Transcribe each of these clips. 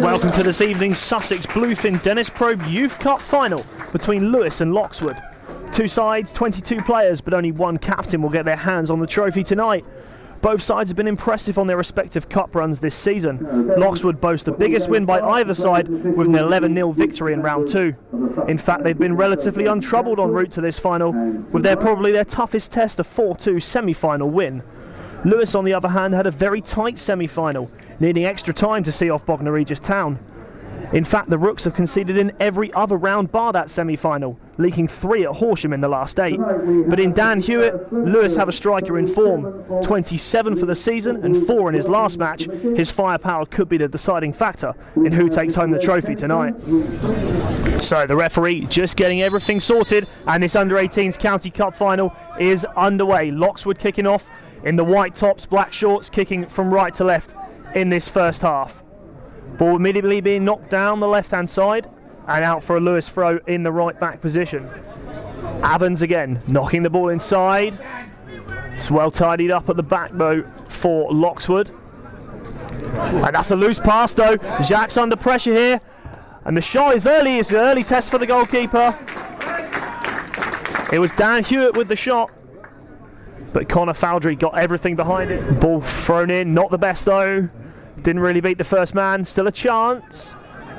Welcome to this evening's Sussex Bluefin Dennis Probe Youth Cup final between Lewes and Loxwood. Two sides, 22 players, but only one captain will get their hands on the trophy tonight. Both sides have been impressive on their respective cup runs this season. Loxwood boast the biggest win by either side with an 11-0 victory in round 2. In fact, they've been relatively untroubled en route to this final, with probably their toughest test a 4-2 semi-final win. Lewes, on the other hand, had a very tight semi-final, needing extra time to see off Bognor Regis Town. In fact, the Rooks have conceded in every other round bar that semi-final, leaking 3 at Horsham in the last 8. But in Dan Hewitt, Lewes have a striker in form. 27 for the season and 4 in his last match. His firepower could be the deciding factor in who takes home the trophy tonight. So the referee just getting everything sorted, and this under-18s County Cup final is underway. Loxwood kicking off in the white tops, black shorts, kicking from right to left in this first half. Ball immediately being knocked down the left-hand side and out for a Lewes throw in the right-back position. Evans again, knocking the ball inside. It's well tidied up at the back, though, for Loxwood. And that's a loose pass, though. Jacques under pressure here. And the shot is early. It's an early test for the goalkeeper. It was Dan Hewitt with the shot, but Connor Fowdry got everything behind it. Ball thrown in, not the best, though. Didn't really beat the first man. Still a chance.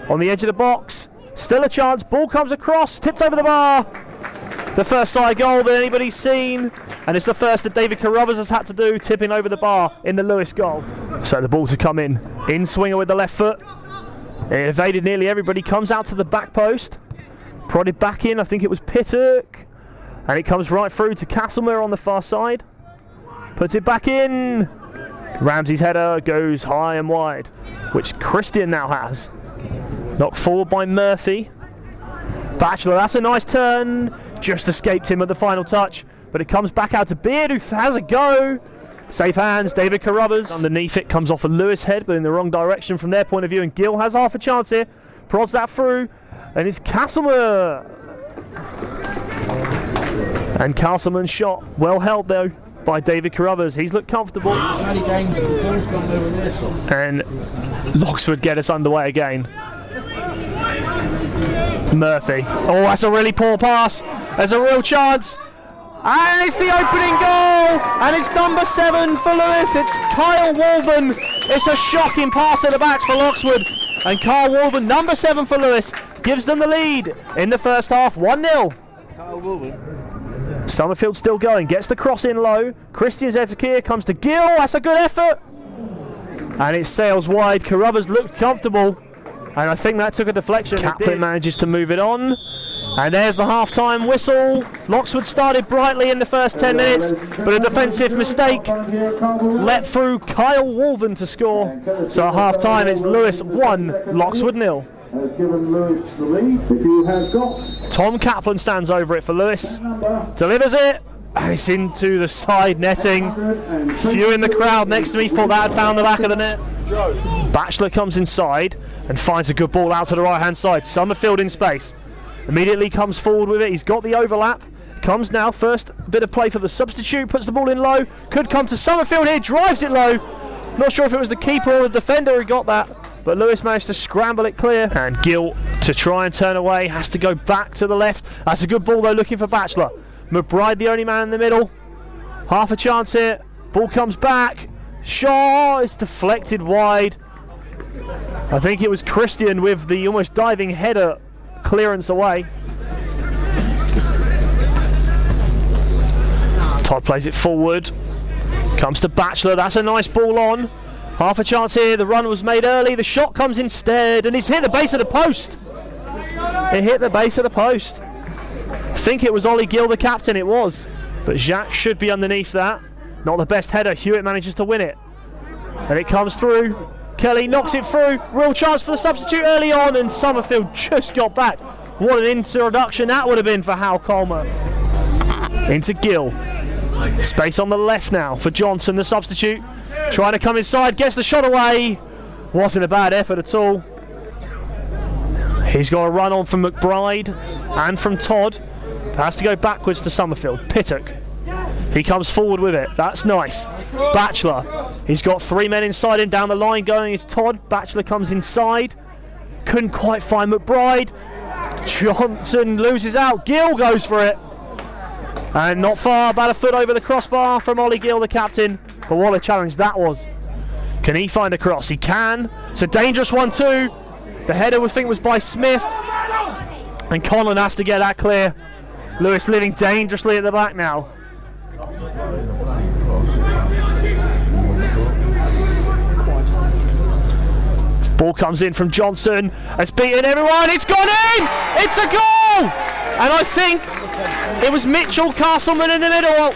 On the edge of the box. Still a chance. Ball comes across. Tipped over the bar. The first side goal that anybody's seen. And it's the first that David Carruthers has had to do, tipping over the bar in the Lewes goal. So the ball to come in. In swinger with the left foot. It evaded nearly everybody. Comes out to the back post. Prodded back in. I think it was Pittock. And it comes right through to Castlemere on the far side. Puts it back in. Ramsey's header goes high and wide, which Christian now has. Knocked forward by Murphy. Batchelor, that's a nice turn. Just escaped him at the final touch, but it comes back out to Beard, who has a go. Safe hands, David Carruthers. Underneath it comes off a Lewes head, but in the wrong direction from their point of view, and Gill has half a chance here. Prods that through, and it's Castlemere. And Castleman's shot, well held though by David Carruthers. He's looked comfortable. And Loxwood get us underway again. Murphy. Oh, that's a really poor pass. There's a real chance. And it's the opening goal. And it's number 7 for Lewes. It's Kyle Wolven. It's a shocking pass at the backs for Loxwood. And Kyle Wolven, number 7 for Lewes, gives them the lead in the first half, 1-0. Kyle Wolven. Summerfield still going, gets the cross in low. Christian Zedekiah comes to Gill, that's a good effort. And it sails wide. Carruthers looked comfortable, and I think that took a deflection. Kaplan manages to move it on. And there's the half-time whistle. Loxwood started brightly in the first 10 minutes, but a defensive mistake let through Kyle Wolven to score. So at half-time it's Lewes 1, Loxwood 0. Has given Lewes the lead. If you have got Tom Kaplan stands over it for Lewes, delivers it, and it's into the side netting. Few in the crowd next to me thought that had found the back of the net. Batchelor comes inside and finds a good ball out to the right hand side. Summerfield in space, immediately comes forward with it. He's got the overlap, comes now, first bit of play for the substitute, puts the ball in low, could come to Summerfield here, drives it low. Not sure if it was the keeper or the defender who got that, but Lewes managed to scramble it clear. And Gill, to try and turn away, has to go back to the left. That's a good ball though, looking for Batchelor. McBride the only man in the middle. Half a chance here. Ball comes back. Shaw, it's deflected wide. I think it was Christian with the almost diving header clearance away. Todd plays it forward. Comes to Batchelor, that's a nice ball on. Half a chance here, the run was made early, the shot comes instead, and it's hit the base of the post. It hit the base of the post. I think it was Ollie Gill, the captain, it was. But Jacques should be underneath that. Not the best header, Hewitt manages to win it. And it comes through. Kelly knocks it through, real chance for the substitute early on, and Summerfield just got back. What an introduction that would have been for Hal Coleman. Into Gill. Space on the left now for Johnson, the substitute. Trying to come inside, gets the shot away. Wasn't a bad effort at all. He's got a run on from McBride and from Todd. Has to go backwards to Summerfield. Pittock. He comes forward with it. That's nice. Batchelor. He's got 3 men inside him down the line going. It's Todd. Batchelor comes inside. couldn't quite find McBride. Johnson loses out. Gill goes for it. And not far, about a foot over the crossbar from Ollie Gill, the captain. But what a challenge that was. Can he find a cross? He can. It's a dangerous one too. The header we think was by Smith. And Conlon has to get that clear. Lewes living dangerously at the back now. Ball comes in from Johnson. It's beaten everyone. It's gone in! It's a goal! And I think it was Mitchell Castleman in the middle.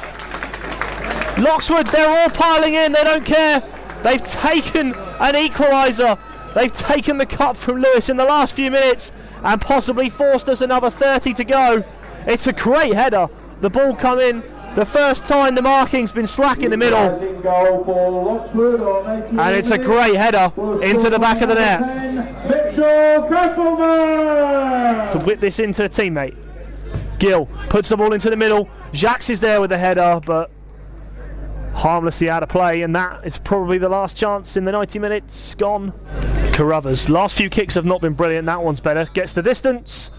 Loxwood, they're all piling in. They don't care. They've taken an equaliser. They've taken the cup from Lewes in the last few minutes and possibly forced us another 30 to go. It's a great header. The ball come in. The first time the marking's been slack in the middle. And it's a great header into the back of the net. To whip this into a teammate. Gill puts the ball into the middle. Jacques is there with the header, but harmlessly out of play, and that is probably the last chance in the 90 minutes gone. Carruthers, last few kicks have not been brilliant. That one's better. Gets the distance.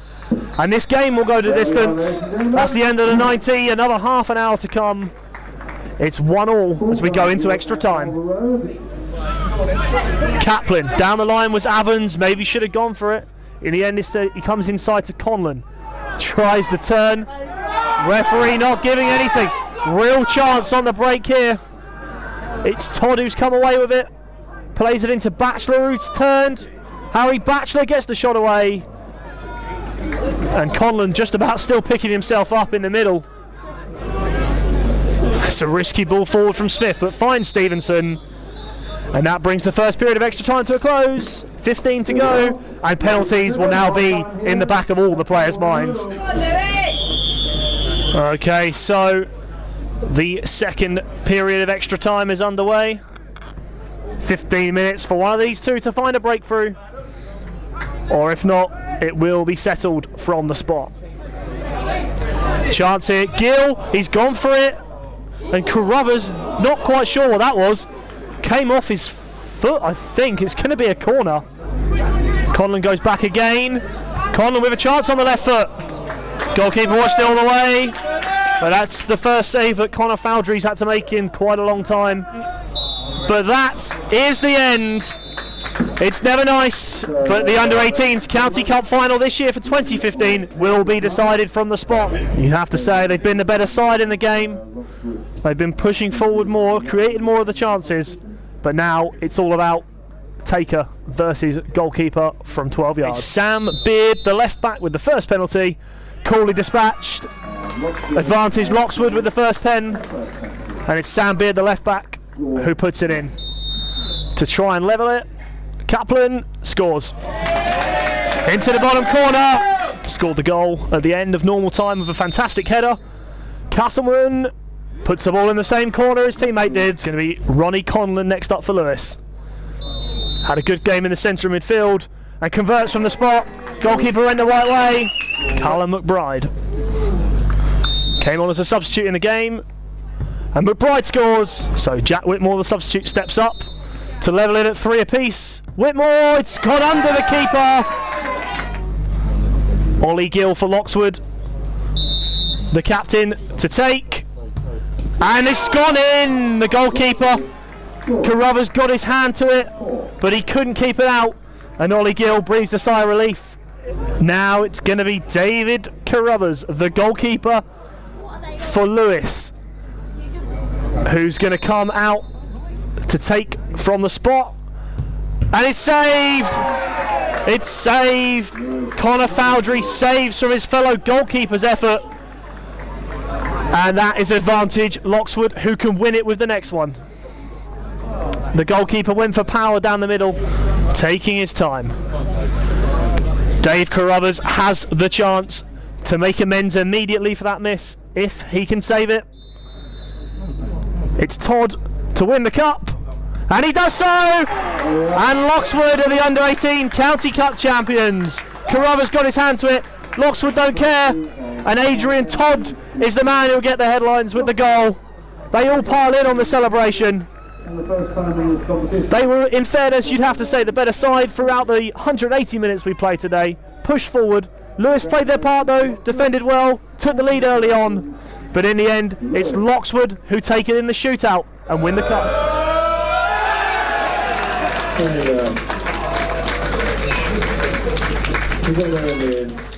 And this game will go to distance. That's the end of the 90. Another half an hour to come. It's 1-1 as we go into extra time. Kaplan down the line was Evans. Maybe should have gone for it. In the end, he comes inside to Conlon. Tries the turn. Referee not giving anything. Real chance on the break here. It's Todd who's come away with it. Plays it into Batchelor, who's turned. Harry Batchelor gets the shot away. And Conlon just about still picking himself up in the middle. It's a risky ball forward from Smith, but finds Stevenson. And that brings the first period of extra time to a close. 15 to go, and penalties will now be in the back of all the players' minds. Okay, so the second period of extra time is underway. 15 minutes for one of these two to find a breakthrough. Or if not, it will be settled from the spot. Chance here. Gill, he's gone for it. And Carruthers, not quite sure what that was. Came off his foot, I think. It's going to be a corner. Conlon goes back again. Conlon with a chance on the left foot. Goalkeeper watched it all the way. But that's the first save that Connor Foudry's had to make in quite a long time. But that is the end. It's never nice, but the under-18s County Cup final this year for 2015 will be decided from the spot. You have to say they've been the better side in the game. They've been pushing forward more, created more of the chances, but now it's all about taker versus goalkeeper from 12 yards. It's Sam Beard, the left back, with the first penalty. Coolly dispatched. Advantage Loxwood with the first pen. And it's Sam Beard, the left back, who puts it in to try and level it. Kaplan scores. Into the bottom corner. Scored the goal at the end of normal time with a fantastic header. Castleman puts the ball in the same corner his teammate did. It's going to be Ronnie Conlon next up for Lewes. Had a good game in the centre of midfield and converts from the spot. Goalkeeper went the right way. Callum McBride came on as a substitute in the game, and McBride scores. So Jack Whitmore, the substitute, steps up to level it at 3 apiece. Whitmore, it's gone under the keeper. Ollie Gill for Loxwood, the captain, to take. And it's gone in. The goalkeeper, Carruthers, got his hand to it, but he couldn't keep it out. And Ollie Gill breathes a sigh of relief. Now it's going to be David Carruthers, the goalkeeper for Lewes, who's going to come out to take from the spot. And it's saved! It's saved! Connor Foudry saves from his fellow goalkeeper's effort. And that is advantage Loxwood, who can win it with the next one. The goalkeeper went for power down the middle, taking his time. Dave Carruthers has the chance to make amends immediately for that miss, if he can save it. It's Todd to win the cup, and he does so! And Loxwood are the under-18 County Cup champions. Carruthers got his hand to it, Loxwood don't care, and Adrian Todd is the man who'll get the headlines with the goal. They all pile in on the celebration, in the first time in this competition. They were, in fairness, you'd have to say the better side throughout the 180 minutes we played today. Pushed forward. Lewes played their part though, defended well, took the lead early on, but in the end it's Loxwood who take it in the shootout and win the cup. We got there in the end.